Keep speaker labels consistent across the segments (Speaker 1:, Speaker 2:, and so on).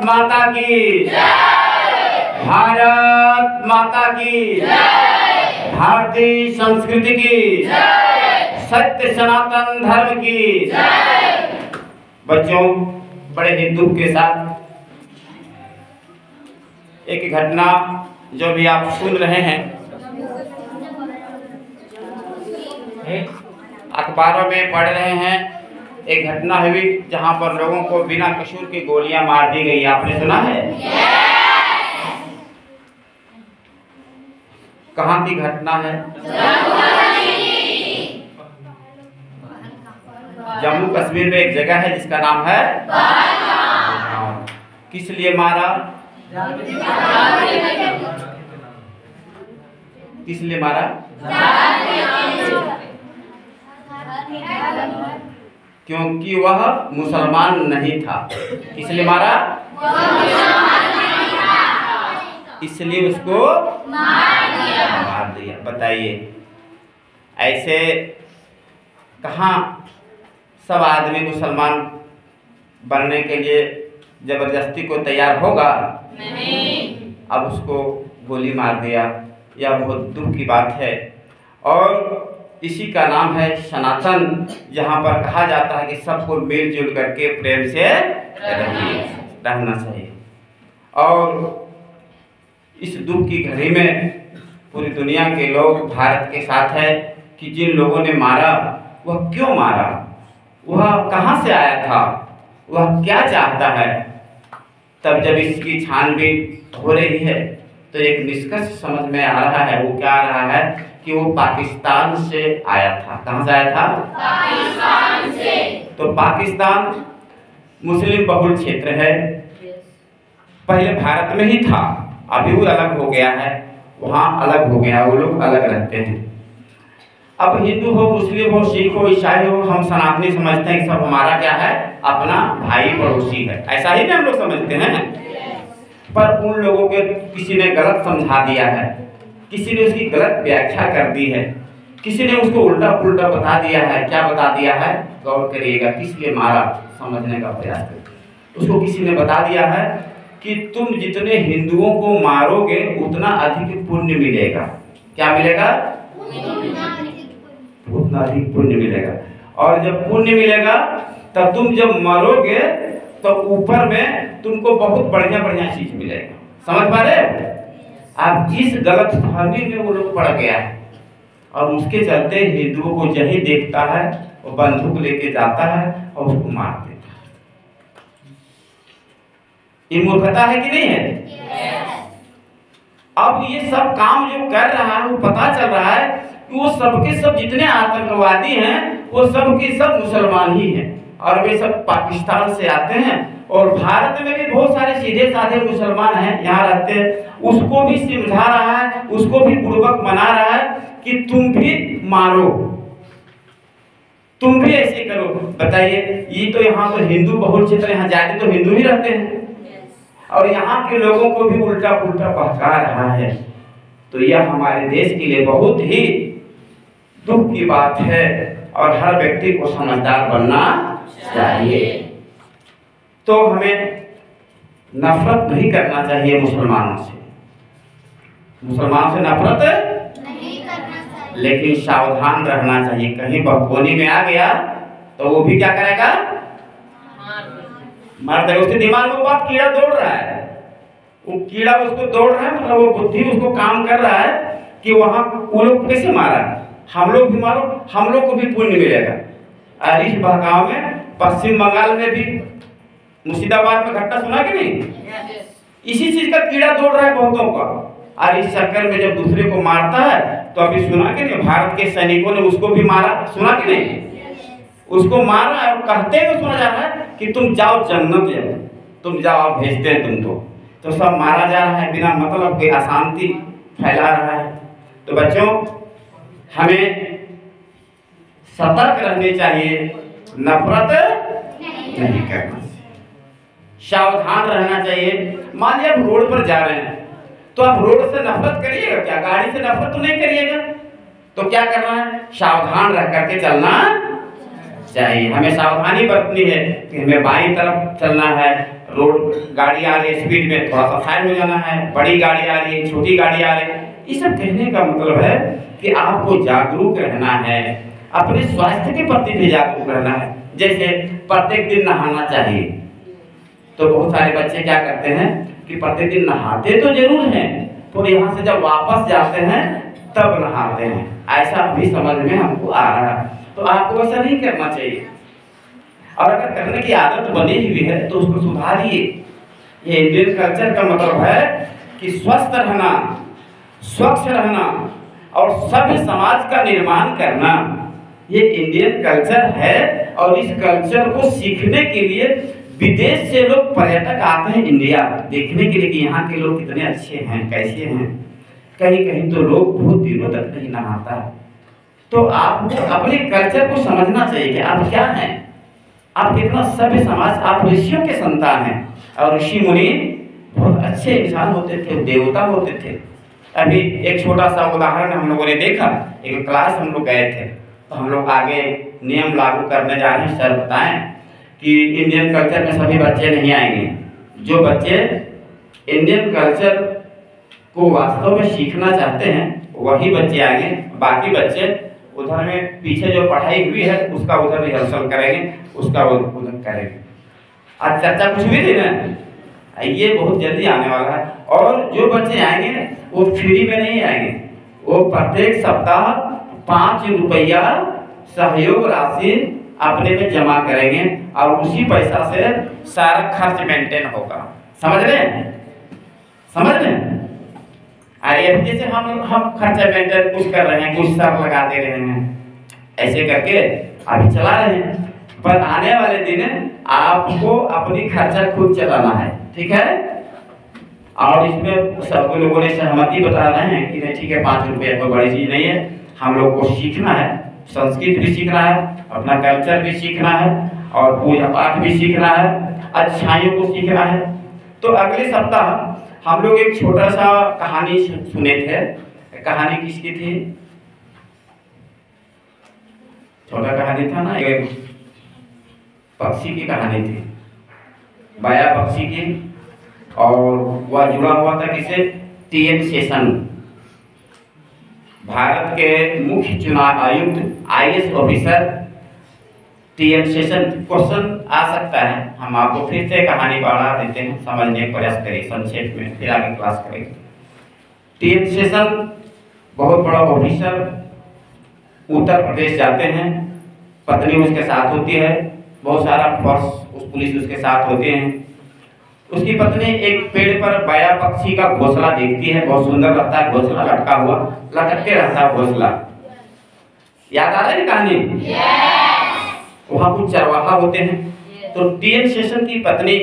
Speaker 1: माता की जय। भारत माता की जय। भारतीय संस्कृति की जय। सत्य सनातन धर्म की जय। बच्चों, बड़े ही दुख के साथ एक घटना जो भी आप सुन रहे हैं, अखबारों में पढ़ रहे हैं, एक घटना हुई जहां पर लोगों को बिना कसूर की गोलियां मार दी गई। आपने सुना है? कहां की घटना है? जम्मू कश्मीर में एक जगह है जिसका नाम है किस लिए मारा? किस लिए मारा? क्योंकि वह मुसलमान नहीं था। किस लिए मारा? इसलिए उसको मार दिया। बताइए, ऐसे कहाँ सब आदमी मुसलमान बनने के लिए जबरदस्ती को तैयार होगा? नहीं। अब उसको गोली मार दिया, यह बहुत दुख की बात है। और इसी का नाम है सनातन, जहाँ पर कहा जाता है कि सबको मिलजुल करके प्रेम से रहना चाहिए। और इस दुख की घड़ी में पूरी दुनिया के लोग भारत के साथ है कि जिन लोगों ने मारा वह क्यों मारा, वह कहाँ से आया था, वह क्या चाहता है। तब जब इसकी छानबीन हो रही है तो एक निष्कर्ष समझ में आ रहा है। वो क्या आ रहा है कि वो पाकिस्तान से आया था। कहाँ से आया था? पाकिस्तान से। तो पाकिस्तान मुस्लिम बहुल क्षेत्र है, पहले भारत में ही था, अभी वो अलग हो गया है, वहाँ अलग हो गया, वो लोग अलग रहते हैं। अब हिंदू हो, मुस्लिम हो, सिख हो, ईसाई हो, हम सनातनी समझते हैं कि सब हमारा क्या है, अपना भाई पड़ोसी है। ऐसा ही ना हम लोग समझते हैं। पर उन लोगों के किसी ने गलत समझा दिया है, किसी ने उसकी गलत व्याख्या कर दी है, किसी ने उसको उल्टा पुल्टा बता दिया है। क्या बता दिया है? गौर करिएगा, किस लिए मारा समझने का प्रयास करिए। उसको किसी ने बता दिया है कि तुम जितने हिंदुओं को मारोगे उतना अधिक पुण्य मिलेगा। क्या मिलेगा? उतना अधिक पुण्य मिलेगा। और जब पुण्य मिलेगा तब तुम जब मरोगे तो ऊपर में तुमको बहुत बढ़िया बढ़िया चीज मिलेगा। समझ पा रहे हो? अब इस गलत फहमी में वो लोग पड़ गया है और उसके चलते हिंदुओं को यही देखता है, वो बंदूक लेके जाता है और उसको मार देता है। ये मूर्खता है कि नहीं है? अब ये सब काम जो कर रहा है वो पता चल रहा है कि वो सबके सब जितने आतंकवादी हैं वो सब के सब मुसलमान ही हैं और वे सब पाकिस्तान से आते हैं। और भारत में भी बहुत सारे सीधे साधे मुसलमान हैं, यहाँ रहते हैं। उसको भी समझा रहा है, उसको भी बुड़बक बना रहा है कि तुम भी मारो, तुम भी ऐसे करो। बताइए, ये तो यहाँ तो हिंदू बहुल क्षेत्र, यहाँ ज्यादा तो हिंदू ही रहते हैं और यहाँ के लोगों को भी उल्टा पुल्टा बहका रहा है। तो यह हमारे देश के लिए बहुत ही दुख की बात है और हर व्यक्ति को समझदार बनना चाहिए। तो हमें नफरत नहीं करना चाहिए मुसलमानों से, मुसलमान से नफरत नहीं करना चाहिए, लेकिन सावधान रहना चाहिए। कहीं बहकोनी में आ गया तो वो भी क्या करेगा? मार देगा। उसके दिमाग में वो बात कीड़ा दौड़ रहा है, वो कीड़ा उसको दौड़ रहा है, मतलब वो बुद्धि उसको काम कर रहा है कि वहां वो लोग कैसे मारा, हम लोग भी मारो, हम लोग को भी पुण्य मिलेगा। और इस बहकाव में पश्चिम बंगाल में भी मुर्शिदाबाद में घटना सुना कि नहीं? इसी चीज का कीड़ा दौड़ रहा है बहुतों का। और इस चक्कर में जब दूसरे को मारता है तो अभी सुना कि नहीं, भारत के सैनिकों ने उसको भी मारा, सुना कि नहीं? उसको मारा है और कहते हुए सुना जा रहा है कि तुम जाओ जन्नत जाओ, तुम जाओ, भेजते हैं तुमको। तो सब मारा जा रहा है बिना मतलब के, अशांति फैला रहा है। तो बच्चों, हमें सतर्क रहने चाहिए, नफरत नहीं करना, सावधान रहना चाहिए। मान लिया आप रोड पर जा रहे हैं तो आप रोड से नफरत करिएगा क्या? गाड़ी से नफरत तो नहीं करिएगा। तो क्या करना है? सावधान रह करके चलना चाहिए। हमें सावधानी बरतनी है कि हमें बाईं तरफ चलना है, रोड गाड़ी आ रही है स्पीड में, थोड़ा सा साइड में जाना है, बड़ी गाड़ी आ रही है, छोटी गाड़ी आ रही है। ये सब कहने का मतलब है कि आपको जागरूक रहना है, अपने स्वास्थ्य के प्रति भी जागरूक रहना है। जैसे प्रत्येक दिन नहाना चाहिए, तो बहुत सारे बच्चे क्या करते हैं कि प्रत्येक दिन नहाते तो जरूर हैं, तो यहाँ से जब वापस जाते हैं तब नहाते हैं, ऐसा भी समझ में हमको आ रहा है। तो आपको ऐसा नहीं करना चाहिए, और अगर करने की आदत बनी हुई है तो उसको सुधारिए। ये इंडियन कल्चर का मतलब है कि स्वस्थ रहना, स्वच्छ रहना और सभ्य समाज का निर्माण करना, ये इंडियन कल्चर है। और इस कल्चर को सीखने के लिए विदेश से लोग पर्यटक आते हैं इंडिया देखने के लिए कि यहाँ के लोग कितने अच्छे हैं, कैसे हैं। कहीं कहीं तो लोग बहुत दिनों तक नहीं नहाता। तो आपको अपने कल्चर को समझना चाहिए कि आप क्या हैं, आप कितना सभ्य समाज, आप ऋषियों के संतान हैं। और ऋषि मुनि बहुत अच्छे इंसान होते थे, देवता होते थे। अभी एक छोटा सा उदाहरण हम लोगों ने देखा, एक क्लास हम लोग गए थे, तो हम लोग आगे नियम लागू करने जा रहे हैं। सर बताएं कि इंडियन कल्चर में सभी बच्चे नहीं आएंगे, जो बच्चे इंडियन कल्चर को वास्तव में सीखना चाहते हैं वही बच्चे आएंगे। बाकी बच्चे उधर में पीछे जो पढ़ाई हुई है उसका उधर रिहर्सल करेंगे, उसका उधर करेंगे। आज चर्चा कुछ भी थी ना, ये बहुत जल्दी आने वाला है। और जो बच्चे आएंगे वो फ्री में नहीं आएंगे, वो प्रत्येक सप्ताह 5 रुपया सहयोग राशि अपने में जमा करेंगे और उसी पैसा से सारा खर्च मेंटेन होगा। समझ रहे हैं? समझ रहे हैं? जैसे हम खर्चा मेंटेन कुछ कर रहे हैं, कुछ सर लगा दे रहे हैं, ऐसे करके अभी चला रहे हैं। पर आने वाले दिन आपको अपनी खर्चा खुद चलाना है, ठीक है? और इसमें सब लोगों ने सहमति बता रहे हैं कि नहीं ठीक है, 5 रुपये कोई बड़ी चीज नहीं है। हम लोग को सीखना है, संस्कृत भी सीखना है, अपना कल्चर भी सीखना है और पूजा पाठ भी सीखना है, अच्छाइयों को सीखना है। तो अगले सप्ताह हम लोग एक छोटा सा कहानी सुने थे। कहानी किसकी थी? छोटा कहानी था ना, एक पक्षी की कहानी थी, बाया पक्षी की। और वह जुड़ा हुआ था किसे? टीएन शेषन, भारत के मुख्य चुनाव आयुक्त, IAS officer TN Seshan. Question आ सकता है, हम आपको फिर से कहानी बढ़ा देते हैं, समझने का प्रयास करिए संक्षेप में, फिर आगे क्लास करेंगे। टीएन शेषन बहुत बड़ा ऑफिसर, उत्तर प्रदेश जाते हैं, पत्नी उसके साथ होती है, बहुत सारा फोर्स उस पुलिस उसके साथ होते हैं। उसकी पत्नी एक पेड़ पर बाया पक्षी का घोंसला देखती है, बहुत सुंदर लगता है, घोंसला लटका हुआ, लटकते रहता है घोंसला। याद आ रहा है कहानी? वहाँ कुछ चरवाहा होते हैं। तो टीएन शेषन की पत्नी,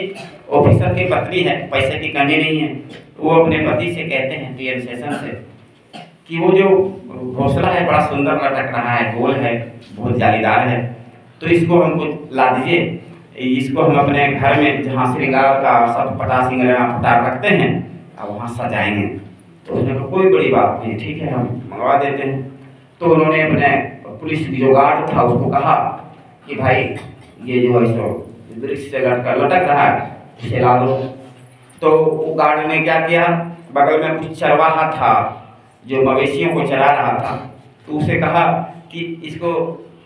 Speaker 1: ऑफिसर की पत्नी है, पैसे की कमी नहीं है, वो अपने पति से कहते हैं टीएन शेषन से कि वो जो घोंसला है बड़ा सुंदर लटक रहा है, गोल है, बहुत जालीदार है, तो इसको हमको ला दीजिए, इसको हम अपने घर में जहाँ श्रृंगार का सब पटास पटार रखते हैं और वहाँ सजाएंगे। तो उसने कहा कोई बड़ी बात नहीं, ठीक है हम मंगवा देते हैं। तो उन्होंने अपने पुलिस जो गार्ड था उसको कहा कि भाई ये जो है सो वृक्ष से लटक रहा है, इसे ला दो। तो वो गार्ड ने क्या किया, बगल में कुछ चरवाहा था जो मवेशियों को चरा रहा था, तो उसे कहा कि इसको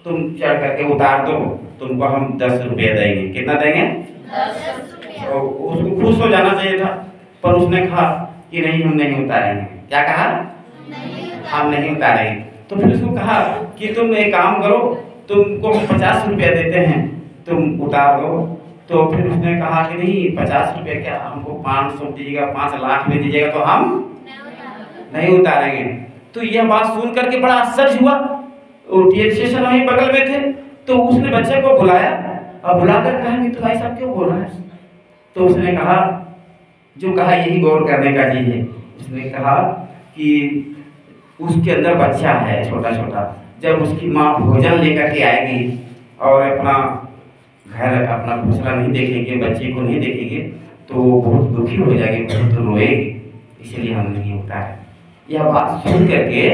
Speaker 1: तुम चढ़ करके उतार दो, तुमको हम 10 रुपये देंगे। कितना देंगे? 10 रुपये। तो उसको खुश हो जाना चाहिए था, पर उसने कहा कि नहीं हम नहीं उतारेंगे। क्या कहा? हम नहीं उतारेंगे। तो फिर उसको कहा कि तुम एक काम करो, तुमको हम 50 रुपये देते हैं, तुम उतार दो। तो फिर उसने कहा कि नहीं 50 रुपये क्या, हमको 500 दीजिएगा, 5 लाख में दीजिएगा तो हम नहीं उतारेंगे। तो यह बात सुन करके बड़ा आश्चर्य हुआ। टीएन शेषन वहीं बगल में थे, तो उसने बच्चे को बुलाया और बुलाकर कहा कि तू भाई साहब क्यों बोल रहा है? तो उसने कहा, जो कहा यही गौर करने का चीज है। उसने कहा कि उसके अंदर बच्चा है छोटा छोटा, जब उसकी माँ भोजन लेकर के आएगी और अपना घर अपना घोंसला नहीं देखेंगे, बच्चे को नहीं देखेंगे, तो वो बहुत दुखी हो जाएगी, बहुत रोएगी, इसलिए हम नहीं उतारे। यह बात सुन करके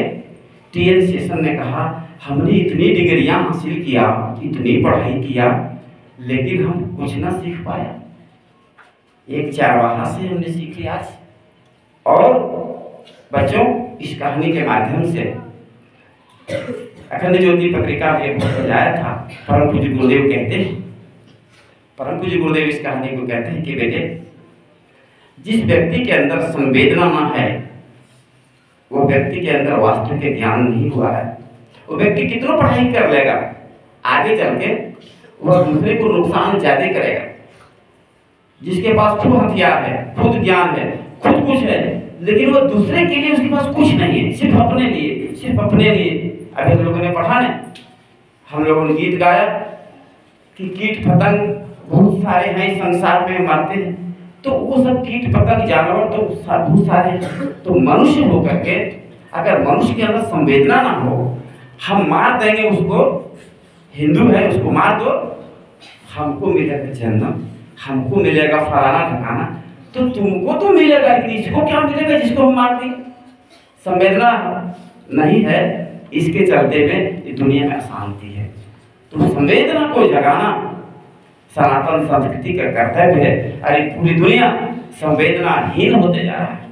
Speaker 1: टीएन शेषन ने कहा हमने इतनी डिग्रियां हासिल किया, इतनी पढ़ाई किया, लेकिन हम कुछ ना सीख पाया। एक चारवाहा से हमने सीख लिया आज। और बच्चों, इस कहानी के माध्यम से अखंड ज्योति पत्रिका में सजाया था। परम पूज्य गुरुदेव कहते हैं, परम पूज्य गुरुदेव इस कहानी को कहते हैं कि बेटे, जिस व्यक्ति के अंदर संवेदना ना है, वो व्यक्ति के अंदर वास्तविक ज्ञान नहीं हुआ है। वो व्यक्ति कितना पढ़ाई कर लेगा, आगे चल के वह दूसरे को नुकसान ज्यादा करेगा। जिसके पास खुद हथियार है, खुद ज्ञान है, खुद कुछ है, लेकिन वो दूसरे के लिए उसके पास कुछ नहीं है, सिर्फ अपने लिए, सिर्फ अपने लिए। अभी हम लोगों ने पढ़ा ना, हम लोगों ने गीत गाया कि कीट पतंग बहुत सारे हैं संसार में, मरते हैं। तो वो सब कीट पतंग जानवर तो बहुत सारे हैं। तो मनुष्य होकर के अगर मनुष्य के अंदर संवेदना ना हो, हम मार देंगे उसको, हिंदू है उसको मार दो, हमको मिलेगा जन्म, हमको मिलेगा फलाना ठिकाना, तो तुमको तो मिलेगा, लेकिन इसको क्या मिलेगा जिसको हम मार देंगे? संवेदना नहीं है, इसके चलते में ये दुनिया में अशांति है। तो संवेदना को जगाना सनातन संस्कृति का कर्तव्य है। अरे पूरी दुनिया संवेदनाहीन होते जा रहा है।